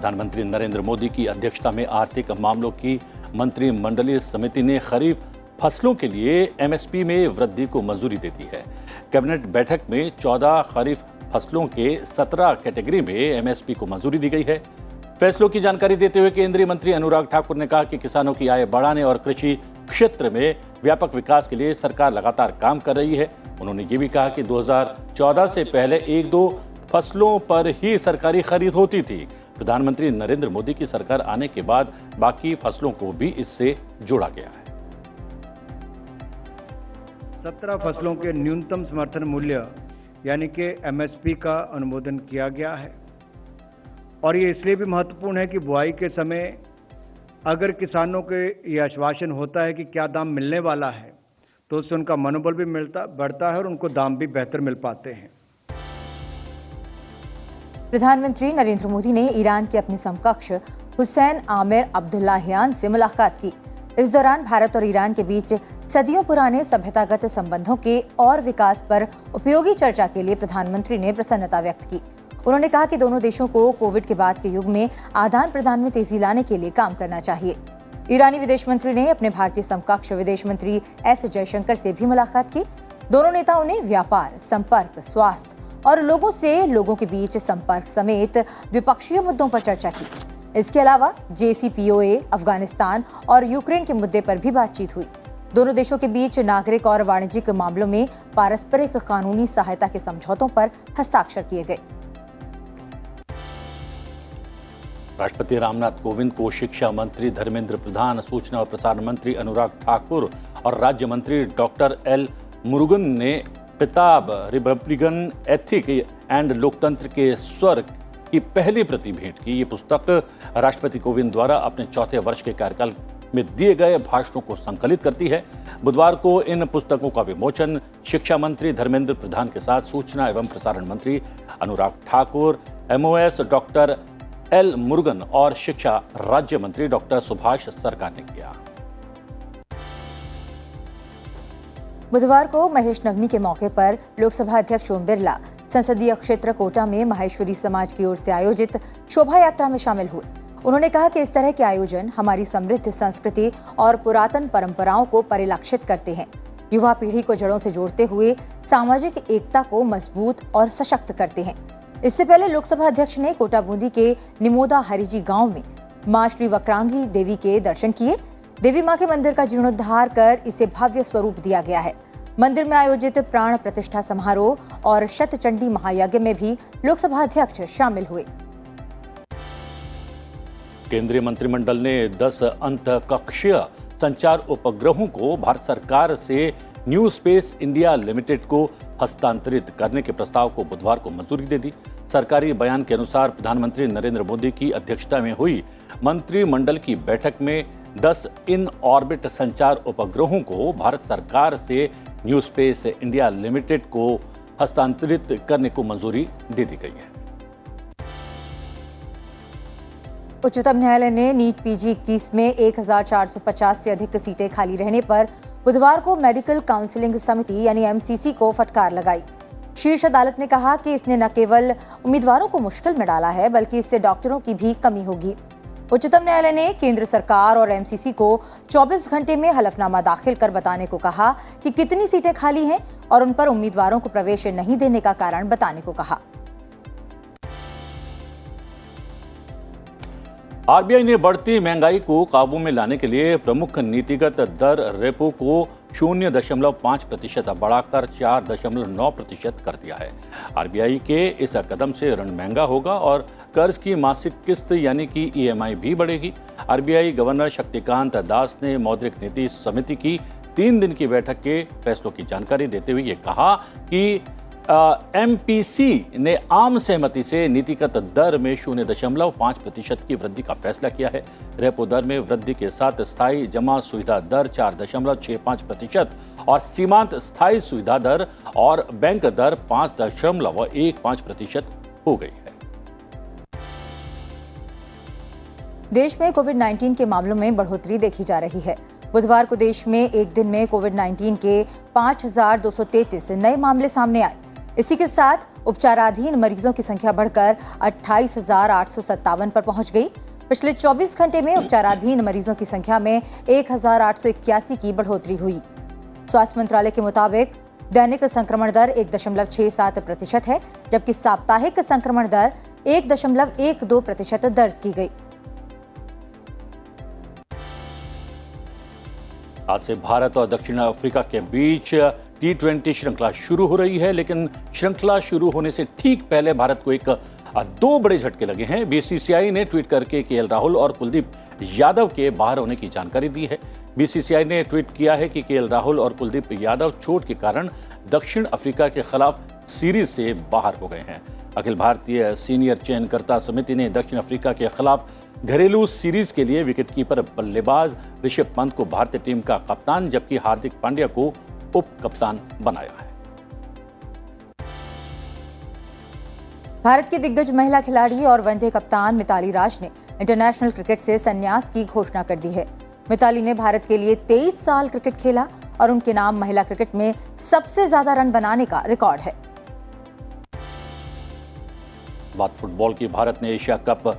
प्रधानमंत्री नरेंद्र मोदी की अध्यक्षता में आर्थिक मामलों की मंत्रिमंडलीय समिति ने खरीफ फसलों के लिए एमएसपी में वृद्धि को मंजूरी दे दी है। कैबिनेट बैठक में 14 खरीफ फसलों के 17 कैटेगरी में एमएसपी को मंजूरी दी गई है। फैसलों की जानकारी देते हुए केंद्रीय मंत्री अनुराग ठाकुर ने कहा कि किसानों की आय बढ़ाने और कृषि क्षेत्र में व्यापक विकास के लिए सरकार लगातार काम कर रही है। उन्होंने ये भी कहा कि 2014 से पहले 1-2 फसलों पर ही सरकारी खरीद होती थी। प्रधानमंत्री नरेंद्र मोदी की सरकार आने के बाद बाकी फसलों को भी इससे जोड़ा गया है। 17 फसलों के न्यूनतम समर्थन मूल्य यानी कि एमएसपी का अनुमोदन किया गया है और ये इसलिए भी महत्वपूर्ण है कि बुआई के समय अगर किसानों के ये आश्वासन होता है कि क्या दाम मिलने वाला है तो उससे उनका मनोबल भी बढ़ता है और उनको दाम भी बेहतर मिल पाते हैं। प्रधानमंत्री नरेंद्र मोदी ने ईरान के अपने समकक्ष हुसैन आमिर अब्दुल्लाहियान से मुलाकात की। इस दौरान भारत और ईरान के बीच सदियों पुराने सभ्यतागत संबंधों के और विकास पर उपयोगी चर्चा के लिए प्रधानमंत्री ने प्रसन्नता व्यक्त की। उन्होंने कहा कि दोनों देशों को कोविड के बाद के युग में आदान प्रदान में तेजी लाने के लिए काम करना चाहिए। ईरानी विदेश मंत्री ने अपने भारतीय समकक्ष विदेश मंत्री एस जयशंकर से भी मुलाकात की। दोनों नेताओं ने व्यापार, संपर्क, स्वास्थ्य और लोगों से लोगों के बीच संपर्क समेत द्विपक्षीय मुद्दों पर चर्चा की। इसके अलावा JCPOA, अफगानिस्तान और यूक्रेन के मुद्दे पर भी बातचीत हुई। दोनों देशों के बीच नागरिक और वाणिज्यिक मामलों में पारस्परिक कानूनी सहायता के समझौतों पर हस्ताक्षर किए गए। राष्ट्रपति रामनाथ कोविंद को शिक्षा मंत्री धर्मेंद्र प्रधान, सूचना और प्रसारण मंत्री अनुराग ठाकुर और राज्य मंत्री डॉक्टर एल मुरुगन ने किताब रिपब्लिकन एथिक एंड लोकतंत्र के स्वर की पहली प्रति भेंट की। ये पुस्तक राष्ट्रपति कोविंद द्वारा अपने चौथे वर्ष के कार्यकाल में दिए गए भाषणों को संकलित करती है। बुधवार को इन पुस्तकों का विमोचन शिक्षा मंत्री धर्मेंद्र प्रधान के साथ सूचना एवं प्रसारण मंत्री Anurag Thakur, MOS doctor L Murugan और शिक्षा राज्य मंत्री डॉक्टर सुभाष सरकार ने किया। बुधवार को महेश नवमी के मौके पर लोकसभा अध्यक्ष ओम बिरला संसदीय क्षेत्र कोटा में माहेश्वरी समाज की ओर से आयोजित शोभा यात्रा में शामिल हुए। उन्होंने कहा कि इस तरह के आयोजन हमारी समृद्ध संस्कृति और पुरातन परंपराओं को परिलक्षित करते हैं, युवा पीढ़ी को जड़ों से जोड़ते हुए सामाजिक एकता को मजबूत और सशक्त करते हैं। इससे पहले लोकसभा अध्यक्ष ने कोटा बूंदी के निमोदा हरिजी गांव में मां श्री वक्रांगी देवी के दर्शन किए। देवी मां के मंदिर का जीर्णोद्धार कर इसे भव्य स्वरूप दिया गया है। मंदिर में आयोजित प्राण प्रतिष्ठा समारोह और शतचंडी महायज्ञ में भी लोकसभा अध्यक्ष शामिल हुए। केंद्रीय मंत्रिमंडल ने 10 अंतःकक्षीय संचार उपग्रहों को भारत सरकार से न्यू स्पेस इंडिया लिमिटेड को हस्तांतरित करने के प्रस्ताव को बुधवार को मंजूरी दे दी। सरकारी बयान के अनुसार प्रधानमंत्री नरेंद्र मोदी की अध्यक्षता में हुई मंत्रिमंडल की बैठक में 10 इन ऑर्बिट संचार उपग्रहों को भारत सरकार से न्यू स्पेस इंडिया लिमिटेड को हस्तांतरित करने को मंजूरी दे दी गई है। उच्चतम न्यायालय ने नीट PG 21 में 1450 से अधिक सीटें खाली रहने पर बुधवार को मेडिकल काउंसलिंग समिति यानी MCC को फटकार लगाई। शीर्ष अदालत ने कहा कि इसने न केवल उम्मीदवारों को मुश्किल में डाला है बल्कि इससे डॉक्टरों की भी कमी होगी। उच्चतम न्यायालय ने केंद्र सरकार और MCC को 24 घंटे में हलफनामा दाखिल कर बताने को कहा कि कितनी सीटें खाली हैं और उन पर उम्मीदवारों को प्रवेश नहीं देने का कारण बताने को कहा। RBI ने बढ़ती महंगाई को काबू में लाने के लिए प्रमुख नीतिगत दर रेपो को 0.5% बढ़ाकर 4.9% कर दिया है। RBI के इस कदम से ऋण महंगा होगा और कर्ज की मासिक किस्त यानी कि EMI भी बढ़ेगी। RBI गवर्नर शक्तिकांत दास ने मौद्रिक नीति समिति की 3 दिन की बैठक के फैसलों की जानकारी देते हुए ये कहा कि MPC ने आम सहमति से नीतिगत दर में 0.5% की वृद्धि का फैसला किया है। रेपो दर में वृद्धि के साथ स्थायी जमा सुविधा दर 4.65% और सीमांत स्थायी सुविधा दर और बैंक दर 5.15% हो गई है। देश में कोविड-19 के मामलों में बढ़ोतरी देखी जा रही है। बुधवार को देश में एक दिन में कोविड-19 के 5,233 नए मामले सामने आए। इसी के साथ उपचाराधीन मरीजों की संख्या बढ़कर 28,857 पर पहुंच गई। पिछले 24 घंटे में उपचाराधीन मरीजों की संख्या में 1,881 की बढ़ोतरी हुई। स्वास्थ्य मंत्रालय के मुताबिक दैनिक संक्रमण दर 1.67% है, जबकि साप्ताहिक संक्रमण दर 1.12% दर्ज की गई। आज से भारत और दक्षिण अफ्रीका के बीच T20 श्रृंखला शुरू हो रही है, लेकिन श्रृंखला शुरू होने से ठीक पहले भारत को दो बड़े झटके लगे हैं। बीसीसीआई ने ट्वीट करके केएल राहुल और कुलदीप यादव के बाहर होने की जानकारी दी है। बीसीसीआई ने ट्वीट किया है कि केएल राहुल और कुलदीप यादव चोट के कारण दक्षिण अफ्रीका के खिलाफ सीरीज से बाहर हो गए हैं। अखिल भारतीय सीनियर चयनकर्ता समिति ने दक्षिण अफ्रीका के खिलाफ घरेलू सीरीज के लिए विकेटकीपर बल्लेबाज ऋषभ पंत को भारतीय टीम का कप्तान जबकि हार्दिक पांड्या को उप कप्तान बनाया है। भारत की दिग्गज महिला खिलाड़ी और वनडे कप्तान मिताली राज ने इंटरनेशनल क्रिकेट से संन्यास की घोषणा कर दी है। मिताली ने भारत के लिए 23 साल क्रिकेट खेला और उनके नाम महिला क्रिकेट में सबसे ज्यादा रन बनाने का रिकॉर्ड है। बात फुटबॉल की। भारत ने एशिया कप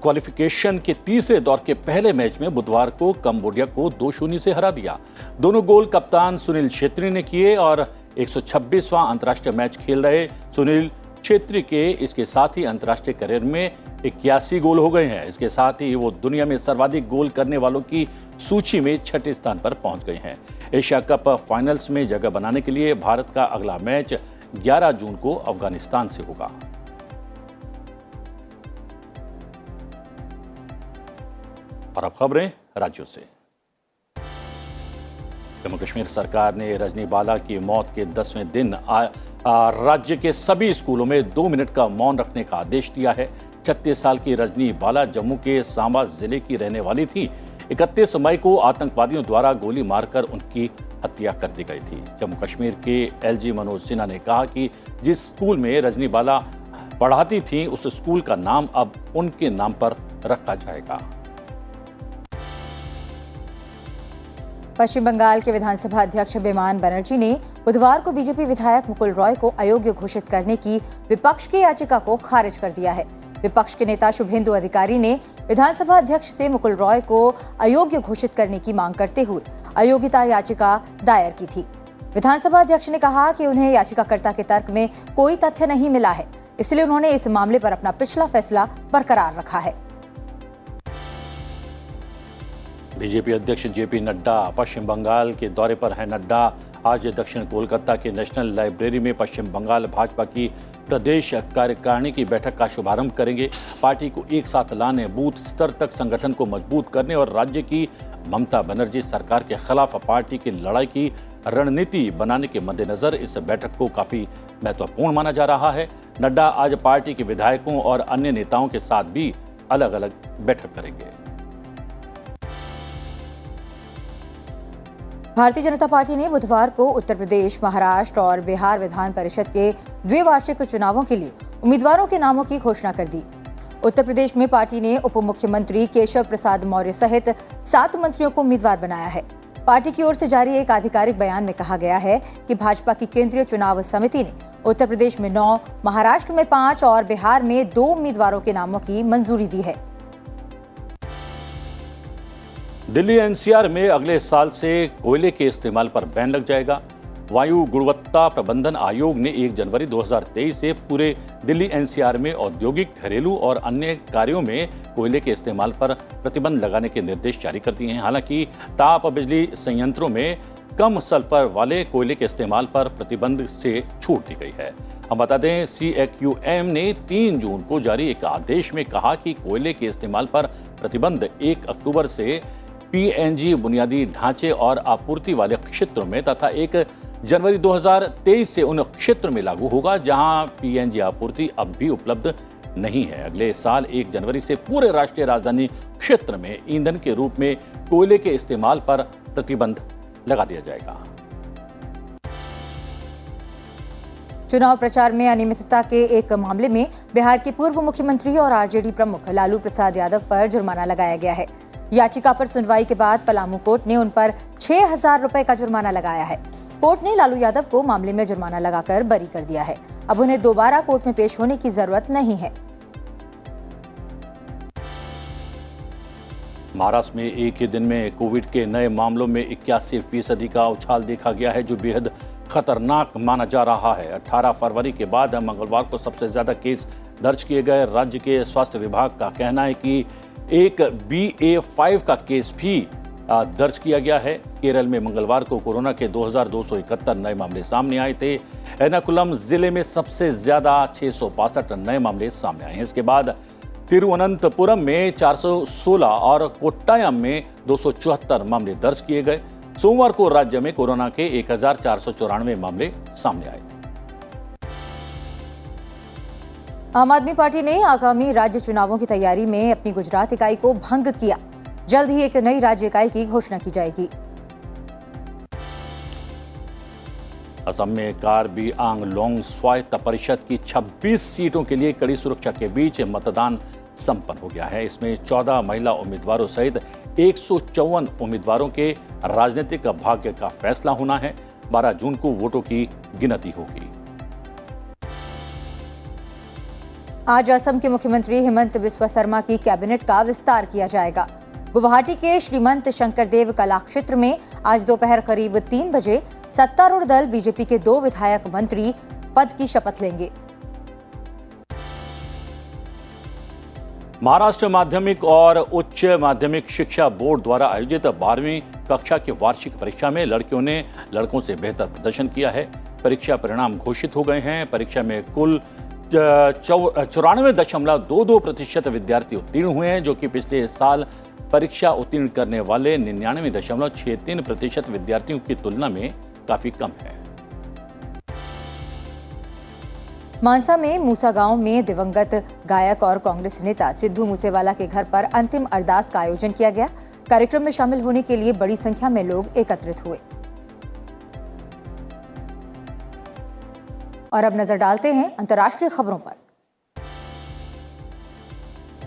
क्वालिफिकेशन के तीसरे दौर के पहले मैच में बुधवार को कंबोडिया को 2-0 से हरा दिया। दोनों गोल कप्तान सुनील छेत्री ने किए और 126वां अंतर्राष्ट्रीय मैच खेल रहे सुनील छेत्री के इसके साथ ही अंतर्राष्ट्रीय करियर में 81 गोल हो गए हैं। इसके साथ ही वो दुनिया में सर्वाधिक गोल करने वालों की सूची में 6ठे स्थान पर पहुंच गए हैं। एशिया कप फाइनल्स में जगह बनाने के लिए भारत का अगला मैच 11 जून को अफगानिस्तान से होगा। और अब खबरें राज्यों से। जम्मू कश्मीर सरकार ने रजनी बाला की मौत के 10वें दिन राज्य के सभी स्कूलों में 2 मिनट का मौन रखने का आदेश दिया है। 36 साल की रजनी बाला जम्मू के सांबा जिले की रहने वाली थी। 31 मई को आतंकवादियों द्वारा गोली मारकर उनकी हत्या कर दी गई थी। जम्मू कश्मीर के एलजी मनोज सिन्हा ने कहा कि जिस स्कूल में रजनी बाला पढ़ाती थी उस स्कूल का नाम अब उनके नाम पर रखा जाएगा। पश्चिम बंगाल के विधानसभा अध्यक्ष बिमान बनर्जी ने बुधवार को बीजेपी विधायक मुकुल रॉय को अयोग्य घोषित करने की विपक्ष की याचिका को खारिज कर दिया है। विपक्ष के नेता शुभेंदु अधिकारी ने विधानसभा अध्यक्ष से मुकुल रॉय को अयोग्य घोषित करने की मांग करते हुए अयोग्यता याचिका दायर की थी। विधानसभा अध्यक्ष ने कहा कि उन्हें याचिकाकर्ता के तर्क में कोई तथ्य नहीं मिला है, इसलिए उन्होंने इस मामले पर अपना पिछला फैसला बरकरार रखा है। बीजेपी अध्यक्ष जेपी नड्डा पश्चिम बंगाल के दौरे पर हैं। नड्डा आज दक्षिण कोलकाता के नेशनल लाइब्रेरी में पश्चिम बंगाल भाजपा की प्रदेश कार्यकारिणी की बैठक का शुभारंभ करेंगे। पार्टी को एक साथ लाने, बूथ स्तर तक संगठन को मजबूत करने और राज्य की ममता बनर्जी सरकार के खिलाफ पार्टी की लड़ाई की रणनीति बनाने के मद्देनजर इस बैठक को काफी महत्वपूर्ण माना जा रहा है। नड्डा आज पार्टी के विधायकों और अन्य नेताओं के साथ भी अलग अलग बैठक करेंगे। भारतीय जनता पार्टी ने बुधवार को उत्तर प्रदेश, महाराष्ट्र और बिहार विधान परिषद के द्विवार्षिक चुनावों के लिए उम्मीदवारों के नामों की घोषणा कर दी। उत्तर प्रदेश में पार्टी ने उप मुख्यमंत्री केशव प्रसाद मौर्य सहित 7 मंत्रियों को उम्मीदवार बनाया है। पार्टी की ओर से जारी एक आधिकारिक बयान में कहा गया है कि भाजपा की केंद्रीय चुनाव समिति ने उत्तर प्रदेश में 9, महाराष्ट्र में 5 और बिहार में 2 उम्मीदवारों के नामों की मंजूरी दी है। दिल्ली एनसीआर में अगले साल से कोयले के इस्तेमाल पर बैन लग जाएगा। वायु गुणवत्ता प्रबंधन आयोग ने 1 जनवरी 2023 से पूरे दिल्ली एनसीआर में औद्योगिक, घरेलू और अन्य कार्यों में कोयले के इस्तेमाल पर प्रतिबंध लगाने के निर्देश जारी कर दिए हैं। हालांकि ताप बिजली संयंत्रों में कम सल्फर वाले कोयले के इस्तेमाल पर प्रतिबंध से छूट दी गई है। हम बता दें, CAQM ने 3 जून को जारी एक आदेश में कहा कि कोयले के इस्तेमाल पर प्रतिबंध 1 अक्टूबर से PNG बुनियादी ढांचे और आपूर्ति वाले क्षेत्रों में तथा 1 जनवरी 2023 से उन क्षेत्रों में लागू होगा जहां PNG आपूर्ति अब भी उपलब्ध नहीं है। अगले साल 1 जनवरी से पूरे राष्ट्रीय राजधानी क्षेत्र में ईंधन के रूप में कोयले के इस्तेमाल पर प्रतिबंध लगा दिया जाएगा। चुनाव प्रचार में अनियमितता के एक मामले में बिहार के पूर्व मुख्यमंत्री और RJD प्रमुख लालू प्रसाद यादव पर जुर्माना लगाया गया है। याचिका पर सुनवाई के बाद पलामू कोर्ट ने उन पर 6,000 रुपए का जुर्माना लगाया है। कोर्ट ने लालू यादव को मामले में जुर्माना लगाकर बरी कर दिया है। अब उन्हें दोबारा कोर्ट में पेश होने की जरूरत नहीं है। महाराष्ट्र में एक ही दिन में कोविड के नए मामलों में 81% का उछाल देखा गया है, जो बेहद खतरनाक माना जा रहा है। 18 फरवरी के बाद मंगलवार को सबसे ज्यादा केस दर्ज किए गए। राज्य के स्वास्थ्य विभाग का कहना है कि एक BA.5 का केस भी दर्ज किया गया है। केरल में मंगलवार को कोरोना के 2271 नए मामले सामने आए थे। एर्नाकुलम जिले में सबसे ज्यादा 662 नए मामले सामने आए हैं। इसके बाद तिरुवनंतपुरम में 416 और कोट्टायम में 274 मामले दर्ज किए गए। सोमवार को राज्य में कोरोना के 1494 मामले सामने आए। आम आदमी पार्टी ने आगामी राज्य चुनावों की तैयारी में अपनी गुजरात इकाई को भंग किया। जल्द ही एक नई राज्य इकाई की घोषणा की जाएगी। असम में कार्बी आंगलोंग स्वायत्त परिषद की 26 सीटों के लिए कड़ी सुरक्षा के बीच मतदान संपन्न हो गया है। इसमें 14 महिला उम्मीदवारों सहित 154 उम्मीदवारों के राजनीतिक भाग्य का फैसला होना है। 12 जून को वोटों की गिनती होगी। आज असम के मुख्यमंत्री हिमंत बिस्वा शर्मा की कैबिनेट का विस्तार किया जाएगा। गुवाहाटी के श्रीमंत शंकरदेव कला क्षेत्र में आज दोपहर करीब 3 बजे सत्तारूढ़ दल बीजेपी के 2 विधायक मंत्री पद की शपथ लेंगे। महाराष्ट्र माध्यमिक और उच्च माध्यमिक शिक्षा बोर्ड द्वारा आयोजित 12वीं कक्षा की वार्षिक परीक्षा में लड़कियों ने लड़कों से बेहतर प्रदर्शन किया है। परीक्षा परिणाम घोषित हो गए हैं। परीक्षा में कुल 94.22% विद्यार्थी उत्तीर्ण हुए हैं, जो कि पिछले साल परीक्षा उत्तीर्ण करने वाले 99.63% विद्यार्थियों की तुलना में काफी कम है। मानसा में मूसा गांव में दिवंगत गायक और कांग्रेस नेता सिद्धू मूसेवाला के घर पर अंतिम अरदास का आयोजन किया गया। कार्यक्रम में शामिल होने के लिए बड़ी संख्या में लोग एकत्रित हुए। और अब नजर डालते हैं अंतर्राष्ट्रीय खबरों पर।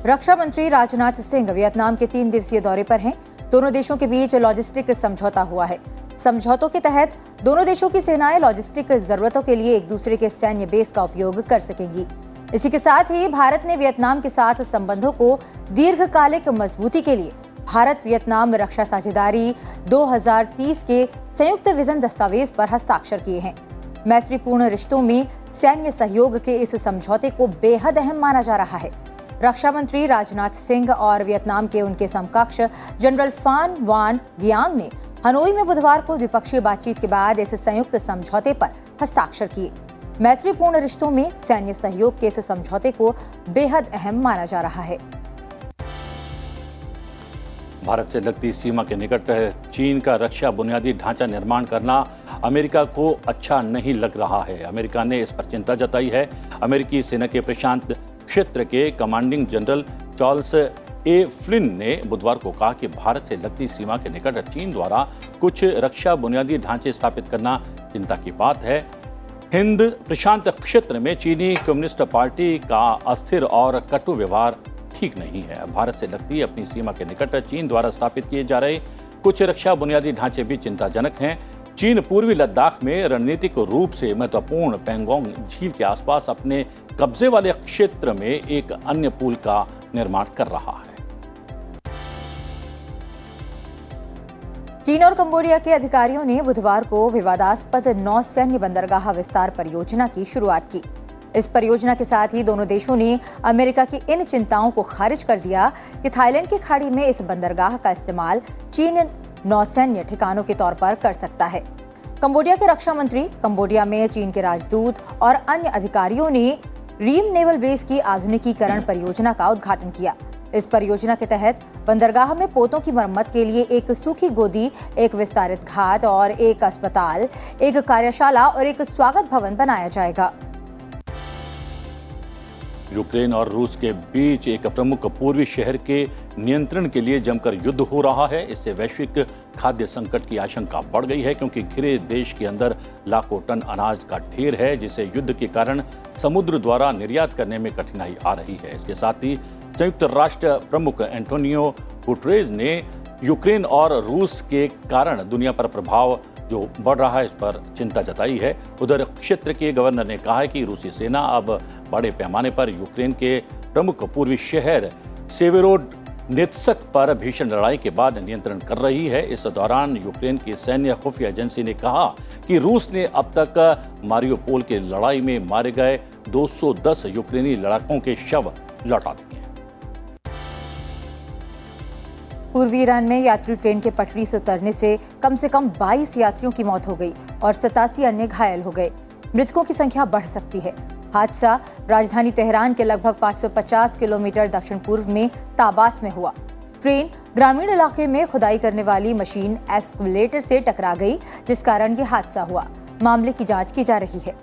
रक्षा मंत्री राजनाथ सिंह वियतनाम के 3 दिवसीय दौरे पर हैं। दोनों देशों के बीच लॉजिस्टिक समझौता हुआ है। समझौतों के तहत दोनों देशों की सेनाएं लॉजिस्टिक जरूरतों के लिए एक दूसरे के सैन्य बेस का उपयोग कर सकेंगी। इसी के साथ ही भारत ने वियतनाम के साथ संबंधों को दीर्घकालिक मजबूती के लिए भारत वियतनाम रक्षा साझेदारी 2030 के संयुक्त विजन दस्तावेज पर हस्ताक्षर किए हैं। मैत्रीपूर्ण रिश्तों में सैन्य सहयोग के इस समझौते को बेहद अहम माना जा रहा है। रक्षा मंत्री राजनाथ सिंह और वियतनाम के उनके समकक्ष जनरल फान वान गियांग ने हनोई में बुधवार को द्विपक्षीय बातचीत के बाद इस संयुक्त समझौते पर हस्ताक्षर किए। मैत्रीपूर्ण रिश्तों में सैन्य सहयोग के इस समझौते को बेहद अहम माना जा रहा है। भारत से लगती सीमा के निकट चीन का रक्षा बुनियादी ढांचा निर्माण करना अमेरिका को अच्छा नहीं लग रहा है। अमेरिका ने इस पर चिंता जताई है। अमेरिकी सेना के प्रशांत क्षेत्र के कमांडिंग जनरल चार्ल्स ए फ्लिन ने बुधवार को कहा कि भारत से लगती सीमा के निकट चीन द्वारा कुछ रक्षा बुनियादी ढांचे स्थापित करना चिंता की बात है। हिंद प्रशांत क्षेत्र में चीनी कम्युनिस्ट पार्टी का अस्थिर और कटु व्यवहार ठीक नहीं है। भारत से लगती अपनी सीमा के निकट चीन द्वारा स्थापित किए जा रहे कुछ रक्षा बुनियादी ढांचे भी चिंताजनक हैं। चीन पूर्वी लद्दाख में रणनीतिक रूप से महत्वपूर्ण पैंगोंग झील के आसपास अपने कब्जे वाले क्षेत्र में एक अन्य पुल का निर्माण कर रहा है। चीन और कंबोडिया के अधिकारियों ने बुधवार को विवादास्पद नौसैन्य बंदरगाह विस्तार परियोजना की शुरुआत की। इस परियोजना के साथ ही दोनों देशों ने अमेरिका की इन चिंताओं को खारिज कर दिया कि थाईलैंड की खाड़ी में इस बंदरगाह का इस्तेमाल चीन नौसैन्य ठिकानों के तौर पर कर सकता है। कंबोडिया के रक्षा मंत्री कंबोडिया में चीन के राजदूत और अन्य अधिकारियों ने रीम नेवल बेस की आधुनिकीकरण परियोजना का उद्घाटन किया। इस परियोजना के तहत बंदरगाह में पोतों की मरम्मत के लिए एक सूखी गोदी, एक विस्तारित घाट और एक अस्पताल, एक कार्यशाला और एक स्वागत भवन बनाया जाएगा। यूक्रेन और रूस के बीच एक प्रमुख पूर्वी शहर के नियंत्रण के लिए जमकर युद्ध हो रहा है। इससे वैश्विक खाद्य संकट की आशंका बढ़ गई है, क्योंकि घिरे देश के अंदर लाखों टन अनाज का ढेर है, जिसे युद्ध के कारण समुद्र द्वारा निर्यात करने में कठिनाई आ रही है। इसके साथ ही संयुक्त राष्ट्र प्रमुख एंटोनियो गुटेरेस ने यूक्रेन और रूस के कारण दुनिया पर प्रभाव जो बढ़ रहा है, इस पर चिंता जताई है। उधर क्षेत्र के गवर्नर ने कहा है कि रूसी सेना अब बड़े पैमाने पर यूक्रेन के प्रमुख पूर्वी शहर सेवेरोडनेत्स्क पर भीषण लड़ाई के बाद नियंत्रण कर रही है। इस दौरान यूक्रेन की सैन्य खुफिया एजेंसी ने कहा कि रूस ने अब तक मारियोपोल की लड़ाई में मारे गए 210 यूक्रेनी लड़ाकों के शव लौटा दिए हैं। पूर्वी ईरान में यात्री ट्रेन के पटरी से उतरने से कम 22 यात्रियों की मौत हो गई और 87 अन्य घायल हो गए। मृतकों की संख्या बढ़ सकती है। हादसा राजधानी तेहरान के लगभग 550 किलोमीटर दक्षिण पूर्व में ताबास में हुआ। ट्रेन ग्रामीण इलाके में खुदाई करने वाली मशीन एस्केलेटर से टकरा गई, जिस कारण ये हादसा हुआ। मामले की जांच की जा रही है।